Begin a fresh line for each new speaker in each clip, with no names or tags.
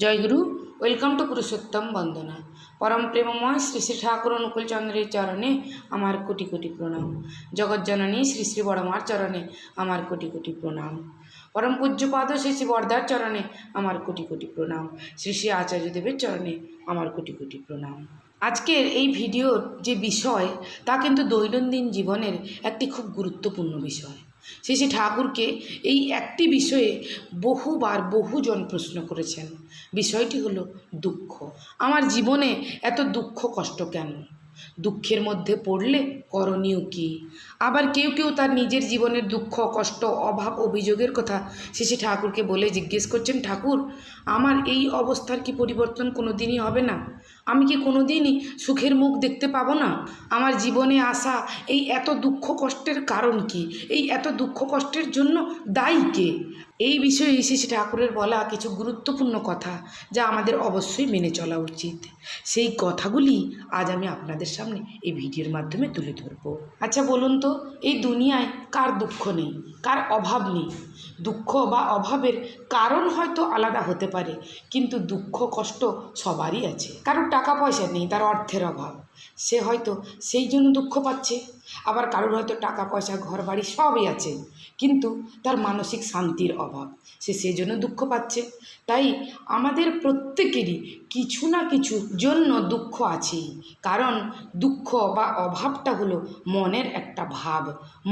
Joyguru. Welcome to Purushottam বন্দনা। পরম প্রেমময় শ্রী শ্রী ঠাকুর অনুকূল চন্দ্রের চরণে আমার কোটি কোটি প্রণাম। জগজ্জননী শ্রী শ্রী বড়মার চরণে আমার কোটি কোটি প্রণাম। পরম পূজ্যপাদ শ্রী শ্রী বরদার চরণে আমার কোটি কোটি প্রণাম। শ্রী শ্রী আচার্যদেবের চরণে আমার কোটি কোটি প্রণাম। আজকের এই ভিডিওর যে বিষয় তা কিন্তু দৈনন্দিন জীবনের একটি খুব গুরুত্বপূর্ণ বিষয়। শ্রী শ্রী ঠাকুরকে এই একটি বিষয়ে বহুবার বহুজন প্রশ্ন করেছেন। বিষয়টি হলো দুঃখ। আমার জীবনে এত দুঃখ কষ্ট কেন? দুঃখের মধ্যে পড়লে করণীয় কী? আবার কেউ কেউ তার নিজের জীবনের দুঃখ কষ্ট অভাব অভিযোগের কথা শ্রী শ্রী ঠাকুরকে বলে জিজ্ঞেস করছেন, ঠাকুর আমার এই অবস্থার কি পরিবর্তন কোনো দিনই হবে না? আমি কি কোনো দিনই সুখের মুখ দেখতে পাবো না? আমার জীবনে আসা এই এত দুঃখ কষ্টের কারণ কি? এই এত দুঃখ কষ্টের জন্য দায়ী কে? এই বিষয়ে শ্রী শ্রী ঠাকুরের বলা কিছু গুরুত্বপূর্ণ কথা যা আমাদের অবশ্যই মেনে চলা উচিত। সেই কথাগুলি আজ আমি আপনাদের সামনে এই ভিডিওর মাধ্যমে তুলে ধরব। আচ্ছা বলুন তো, এই দুনিয়ায় কার দুঃখ নেই, কার অভাব নেই? দুঃখ বা অভাবের কারণ হয়তো আলাদা হতে পারে, কিন্তু দুঃখ কষ্ট সবারই আছে। কারোর টাকা পয়সা নেই, তার অর্থের অভাব, সে হয়তো সেই জন্য দুঃখ পাচ্ছে। আবার কারোর হয়তো টাকা পয়সা ঘর বাড়ি সবই আছে, কিন্তু তার মানসিক শান্তির অভাব, সে সেই জন্য দুঃখ পাচ্ছে। তাই আমাদের প্রত্যেকেরই কিছু না কিছু জন্য দুঃখ আছেই। কারণ দুঃখ বা অভাবটা হলো মনের একটা ভাব,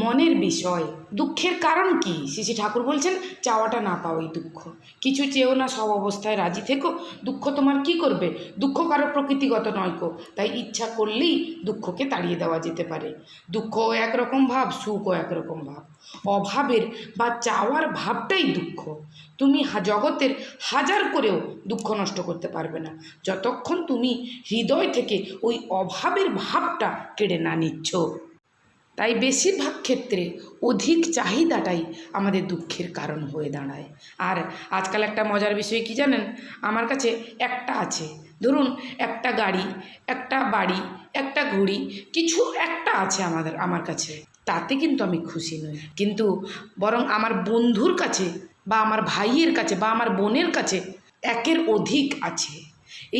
মনের বিষয়। দুঃখের কারণ কি? শ্রী শ্রী ঠাকুর বলছেন, চাওয়াটা না পাওয়াই দুঃখ। কিছু চেয়েও না, সব অবস্থায় রাজি থেকো, দুঃখ তোমার কি করবে? দুঃখ কারো প্রকৃতিগত নয় কো, তাই ইচ্ছা করলেই দুঃখকে তাড়িয়ে দেওয়া যেতে পারে। দুঃখও একরকম ভাব, সুখও একরকম ভাব। অভাবের বা চাওয়ার ভাবটাই দুঃখ। তুমি জগতের হাজার করেও দুঃখ নষ্ট করতে পারবে না, যতক্ষণ তুমি হৃদয় থেকে ওই অভাবের ভাবটা কেড়ে না নিচ্ছ। তাই বেশিরভাগ ক্ষেত্রে অধিক চাহিদাটাই আমাদের দুঃখের কারণ হয়ে দাঁড়ায়। আর আজকাল একটা মজার বিষয় কি জানেন? আমার কাছে একটা আছে, ধরুন একটা গাড়ি, একটা বাড়ি, একটা ঘড়ি, কিছু একটা আছে আমার কাছে, তাতে কিন্তু আমি খুশি নই। কিন্তু বরং আমার বন্ধুর কাছে বা আমার ভাইয়ের কাছে বা আমার বোনের কাছে একের অধিক আছে,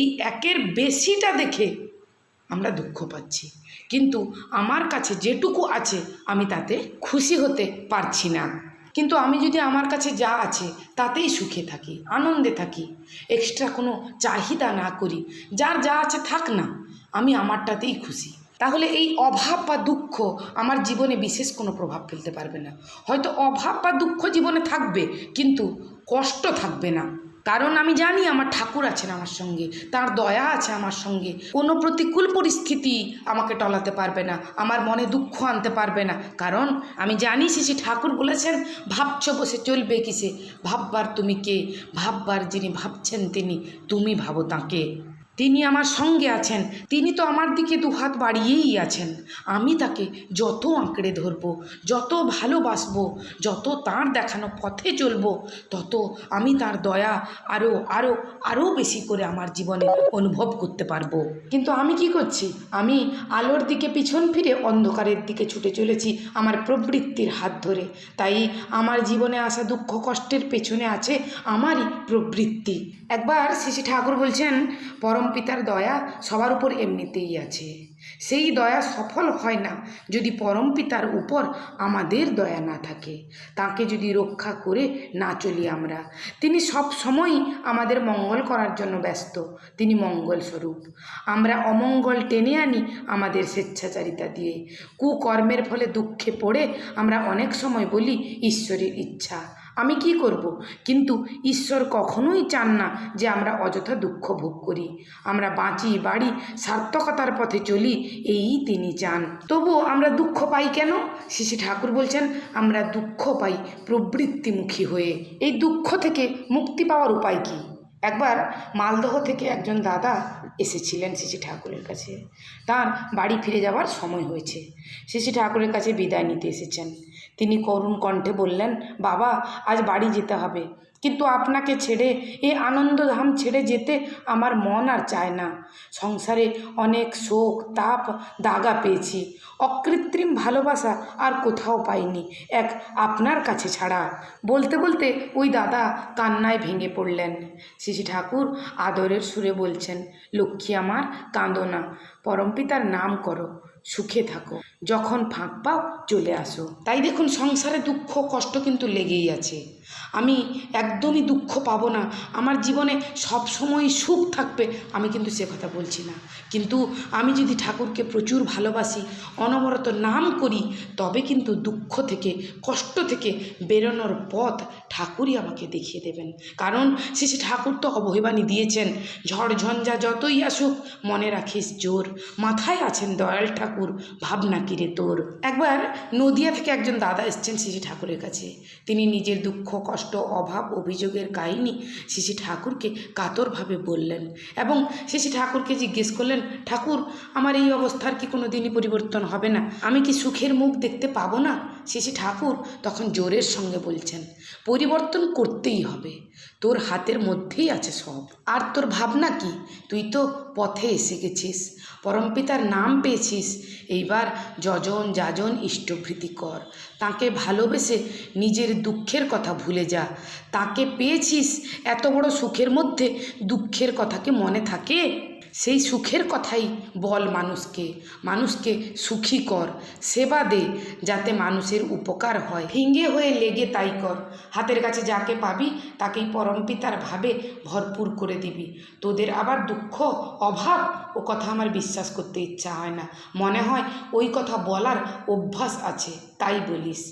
এই একের বেশিটা দেখে আমরা দুঃখ পাচ্ছি। কিন্তু আমার কাছে যেটুকু আছে আমি তাতে খুশি হতে পারছি না। কিন্তু আমি যদি আমার কাছে যা আছে তাতেই সুখে থাকি, আনন্দে থাকি, এক্সট্রা কোনো চাহিদা না করি, যার যা আছে থাক না, আমি আমারটাতেই খুশি, তাহলে এই অভাব বা দুঃখ আমার জীবনে বিশেষ কোনো প্রভাব ফেলতে পারবে না। হয়তো অভাব বা দুঃখ জীবনে থাকবে, কিন্তু কষ্ট থাকবে না। কারণ আমি জানি আমার ঠাকুর আছেন আমার সঙ্গে, তার দয়া আছে আমার সঙ্গে। কোনো প্রতিকূল পরিস্থিতি আমাকে টলাতে পারবে না, আমার মনে দুঃখ আনতে পারবে না। কারণ আমি জানি শ্রী ঠাকুর বলেছেন, ভাবছ বসে চলবে কিসে, ভাববার তুমি কে? ভাববার যিনি ভাবছেন তিনি, তুমি ভাবো তাঁকে। তিনি আমার সঙ্গে আছেন, তিনি তো আমার দিকে দুহাত বাড়িয়েই আছেন। আমি তাকে যত আঁকড়ে ধরব, যত ভালোবাসবো, যত তাঁর দেখানো পথে চলবো, তত আমি তার দয়া আরও আরও আরও বেশি করে আমার জীবনে অনুভব করতে পারবো। কিন্তু আমি কি করছি? আমি আলোর দিকে পিছন ফিরে অন্ধকারের দিকে ছুটে চলেছি আমার প্রবৃত্তির হাত ধরে। তাই আমার জীবনে আসা দুঃখ কষ্টের পেছনে আছে আমারই প্রবৃত্তি। একবার শ্রী ঠাকুর বলছেন, পরম পিতার দয়া সবার উপর এমনিতেই আছে, সেই দয়া সফল হয় না যদি পরম পিতার উপর আমাদের দয়া না থাকে, তাকে যদি রক্ষা করে না চলি আমরা। তিনি সব সময়ই আমাদের মঙ্গল করার জন্য ব্যস্ত, তিনি মঙ্গল স্বরূপ। আমরা অমঙ্গল টেনে আনি আমাদের স্বেচ্ছাচারিতা দিয়ে। কুকর্মের ফলে দুঃখে পড়ে আমরা অনেক সময় বলি ঈশ্বরের ইচ্ছা, আমি কি করব? কিন্তু ঈশ্বর কখনোই চান না যে আমরা অযথা দুঃখ ভোগ করি। আমরা বাঁচি, বাড়ি, সার্থকতার পথে চলি, এই তিনি চান। তবুও আমরা দুঃখ পাই কেন? শ্রী ঠাকুর বলছেন, আমরা দুঃখ পাই প্রবৃত্তিমুখী হয়ে। এই দুঃখ থেকে মুক্তি পাওয়ার উপায় কি? একবার মালদহ থেকে একজন দাদা এসেছিলেন শ্রী ঠাকুরের কাছে। তার বাড়ি ফিরে যাওয়ার সময় হয়েছে, শ্রী ঠাকুরের কাছে বিদায় নিতে এসেছেন। তিনি করুণ কণ্ঠে বললেন, বাবা আজ বাড়ি যেতে হবে, কিন্তু আপনাকে ছেড়ে, এই আনন্দধাম ছেড়ে যেতে আমার মন আর চায় না। সংসারে অনেক শোক, তাপ, দাগা পেয়েছি। অকৃত্রিম ভালোবাসা আর কোথাও পাইনি, এক আপনার কাছে ছাড়া। বলতে বলতে ওই দাদা কান্নায় ভেঙে পড়লেন। শ্রী ঠাকুর আদরের সুরে বলছেন, লক্ষ্মী আমার, কাঁদো না, পরমপিতার নাম করো, সুখে থাকো, যখন ফাঁক পাও চলে আসো। তাই দেখুন, সংসারে দুঃখ কষ্ট কিন্তু লেগেই আছে। আমি একদমই দুঃখ পাবো না, আমার জীবনে সবসময় সুখ থাকবে, আমি কিন্তু সে কথা বলছি না। কিন্তু আমি যদি ঠাকুরকে প্রচুর ভালোবাসি, অনবরত নাম করি, তবে কিন্তু দুঃখ থেকে, কষ্ট থেকে বেরোনোর পথ ঠাকুরই আমাকে দেখিয়ে দেবেন। কারণ শ্রী ঠাকুর তো অভয়বাণী দিয়েছেন, ঝড় ঝঞ্ঝা যতই আসুক মনে রাখিস জোর, মাথায় আছেন দয়াল ঠাকুর, ভাবনা কিরে তোর। একবার নদিয়া থেকে একজন দাদা এসছেন শ্রী ঠাকুরের কাছে। তিনি নিজের দুঃখ কষ্ট অভাব অভিযোগের কাহিনী শ্রী ঠাকুরকে কাতরভাবে বললেন এবং শ্রী ঠাকুরকে জিজ্ঞেস করলেন, ঠাকুর, আমার এই অবস্থার কি কোনো দিনই পরিবর্তন হবে না? আমি কি সুখের মুখ দেখতে পাবো না? শ্রী ঠাকুর তখন জোরের সঙ্গে বলছেন, পরিবর্তন করতেই হবে, তোর হাতের মধ্যেই আছে সব। আর তোর ভাবনা কি? তুই তো পথে এসে গেছিস, পরমপিতার নাম পেয়েছিস, এইবার যজন যাজন ইষ্টভৃতি কর, তাকে ভালোবেসে নিজের দুঃখের কথা ভুলে যা। তাকে পেয়েছিস, এত বড় সুখের মধ্যে দুঃখের কথা কি মনে থাকে? সেই সুখের কথাই বল মানুষকে, মানুষকে সুখী কর, সেবা দে, যাতে মানুষের উপকার হয়। হিঙ্গে হয়ে লেগে তাই কর, হাতের কাছে যাকে পাবি তাকেই পরমপিতার ভাবে ভরপুর করে দিবি। তোদের আবার দুঃখ অভাব ও কথা আমার বিশ্বাস করতে ইচ্ছা হয় না, মনে হয় ওই কথা বলার অভ্যাস আছে তাই বলিস।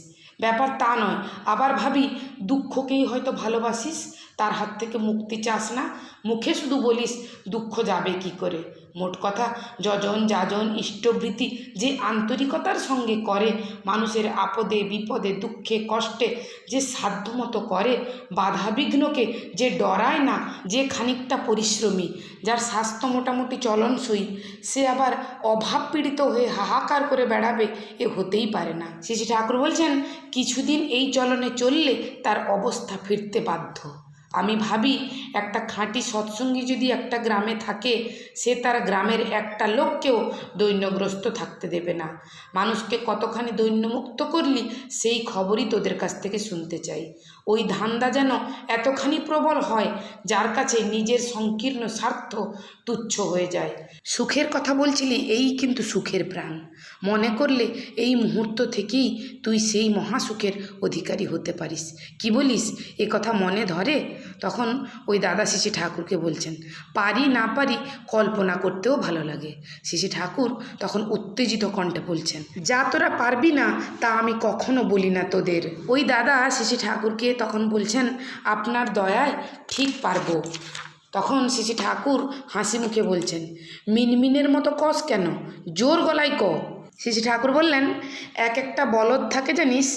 ব্যাপার তা নয়। আবার ভাবি, দুঃখকেই হয়তো ভালোবাসিস, তার হাত থেকে মুক্তি চাস না, মুখে শুধু বলিস দুঃখ যাবে কি করে। মোট কথা, যজন যাজন ইষ্টভৃতি যে আন্তরিকতার সঙ্গে করে, মানুষের আপদে বিপদে দুঃখে কষ্টে যে সাধ্যমতো করে, বাধাবিঘ্নকে যে ডরায় না, যে খানিকটা পরিশ্রমী, যার স্বাস্থ্য মোটামুটি চলনসই, সে আবার অভাব পীড়িত হয়ে হাহাকার করে বেড়াবে, এ হতেই পারে না। শ্রী ঠাকুর বলছেন, কিছুদিন এই চলনে চললে তার অবস্থা ফিরতে বাধ্য। আমি ভাবি, একটা খাঁটি সৎসঙ্গী যদি একটা গ্রামে থাকে, সে তার গ্রামের একটা লোককেও দৈন্যগ্রস্ত থাকতে দেবে না। মানুষকে কতখানি দৈন্যমুক্ত করলি, সেই খবরই তোদের কাছ থেকে শুনতে চাই। ওই ধান্দা যেন এতখানি প্রবল হয়, যার কাছে নিজের সংকীর্ণ স্বার্থ তুচ্ছ হয়ে যায়। সুখের কথা বলছিলি, এই কিন্তু সুখের প্রাণ। মনে করলে এই মুহূর্ত থেকেই তুই সেই মহাসুখের অধিকারী হতে পারিস। কি বলিস, এ কথা মনে ধরে? তখন ওই দাদা শ্রী ঠাকুরকে বলছেন, পারি না পারি কল্পনা করতেও ভালো লাগে। শ্রী ঠাকুর তখন উত্তেজিত কণ্ঠে বলছেন, যা তোরা পারবি না তা আমি কখনো বলি না তোদের। ওই দাদা শ্রী ঠাকুরকে তখন বলছেন, আপনার দয়ায় ঠিক পারবো। তখন শ্রী ঠাকুর হাসি মুখে বলছেন, মিনমিনের মতো কস কেন, জোর গলায় ক। শ্রী ঠাকুর বললেন, এক একটা বলদ থাকে জানিস,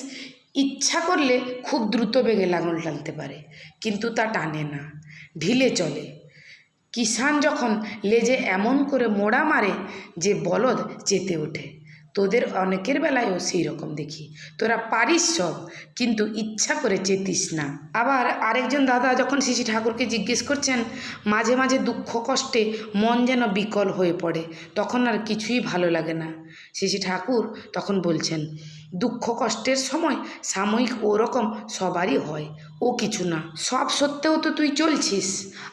ইচ্ছা করলে খুব দ্রুত বেগে লাঙল টানতে পারে, কিন্তু তা টানে না, ঢিলে চলে। কিষান যখন লেজে এমন করে মোড়া মারে যে বলদ চেতে ওঠে, তোদের অনেকের বেলায়ও সেই রকম দেখি। তোরা পারিস সব, কিন্তু ইচ্ছা করে চেতিস না। আবার আরেকজন দাদা যখন শ্রী ঠাকুরকে জিজ্ঞেস করছেন, মাঝে মাঝে দুঃখ কষ্টে মন যেন বিকল হয়ে পড়ে, তখন আর কিছুই ভালো লাগে না। শ্রী ঠাকুর তখন বলছেন, দুঃখ কষ্টের সময় সাময়িক ওরকম সবারই হয়, ও কিছু না। সব সত্ত্বেও তো তুই চলছিস,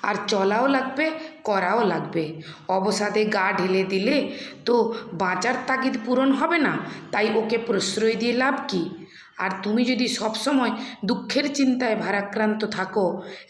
আর চলাও লাগবে, করাও লাগবে। অবসাদে গা ঢেলে দিলে তো বাঁচার তাগিদ পূরণ হবে না, তাই ওকে প্রশ্রয় দিয়ে লাভ কি? আর তুমি যদি সবসময় দুঃখের চিন্তায় ভারাক্রান্ত থাকো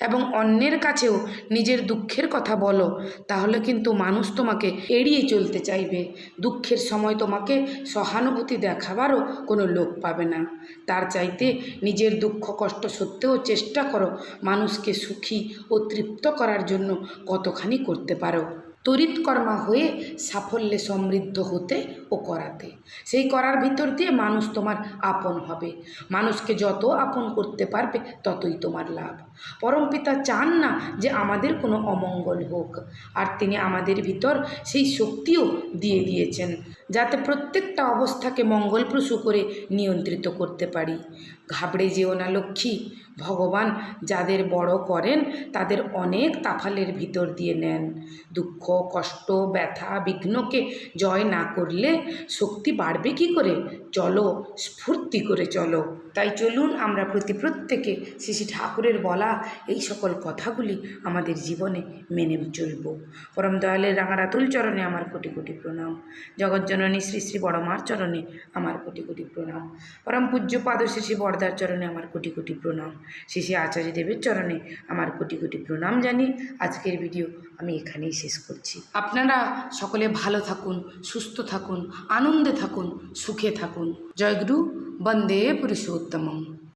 এবং অন্যের কাছেও নিজের দুঃখের কথা বলো, তাহলে কিন্তু মানুষ তোমাকে এড়িয়ে চলতে চাইবে। দুঃখের সময় তোমাকে সহানুভূতি দেখাবারও কোনো লোক পাবে না। তার চাইতে নিজের দুঃখ কষ্ট সত্ত্বেও চেষ্টা করো মানুষকে সুখী ও তৃপ্ত করার জন্য কতখানি করতে পারো। তড়িৎকর্মা হয়ে সাফল্যে সমৃদ্ধ হতে ও করাতে, সেই করার ভিতর দিয়ে মানুষ তোমার আপন হবে। মানুষকে যত আপন করতে পারবে ততই তোমার লাভ। পরমপিতা চান না যে আমাদের কোনো অমঙ্গল হোক, আর তিনি আমাদের ভিতর সেই শক্তিও দিয়ে দিয়েছেন যাতে প্রত্যেকটা অবস্থাকে মঙ্গলপ্রসূ করে নিয়ন্ত্রিত করতে পারি। ঘাবড়ে যেও না লক্ষ্মী, ভগবান যাদের বড় করেন তাদের অনেক তাফালের ভিতর দিয়ে নেন। দুঃখ, কষ্ট, ব্যথা, বিঘ্নকে জয় না করলে শক্তি বাড়বে কী করে? চলো, স্ফূর্তি করে চলো। তাই চলুন আমরা প্রত্যেকে শ্রী শ্রী ঠাকুরের বলা এই সকল কথাগুলি আমাদের জীবনে মেনে চলব। পরম দয়ালের রাঙারাতুল চরণে আমার কোটি কোটি প্রণাম। জগজ্জননী শ্রী শ্রী বড়মার চরণে আমার কোটি কোটি প্রণাম। পরম পূজ্যপাদ শ্রী শ্রী বরদার চরণে আমার কোটি কোটি প্রণাম। শ্রী শ্রী আচার্য দেবের চরণে আমার কোটি কোটি প্রণাম জানিয়ে আজকের ভিডিও আমি এখানেই শেষ করছি। আপনারা সকলে ভালো থাকুন, সুস্থ থাকুন, আনন্দে থাকুন, সুখে থাকুন। জয়গুরু, বন্দে পুরুষোত্তমম।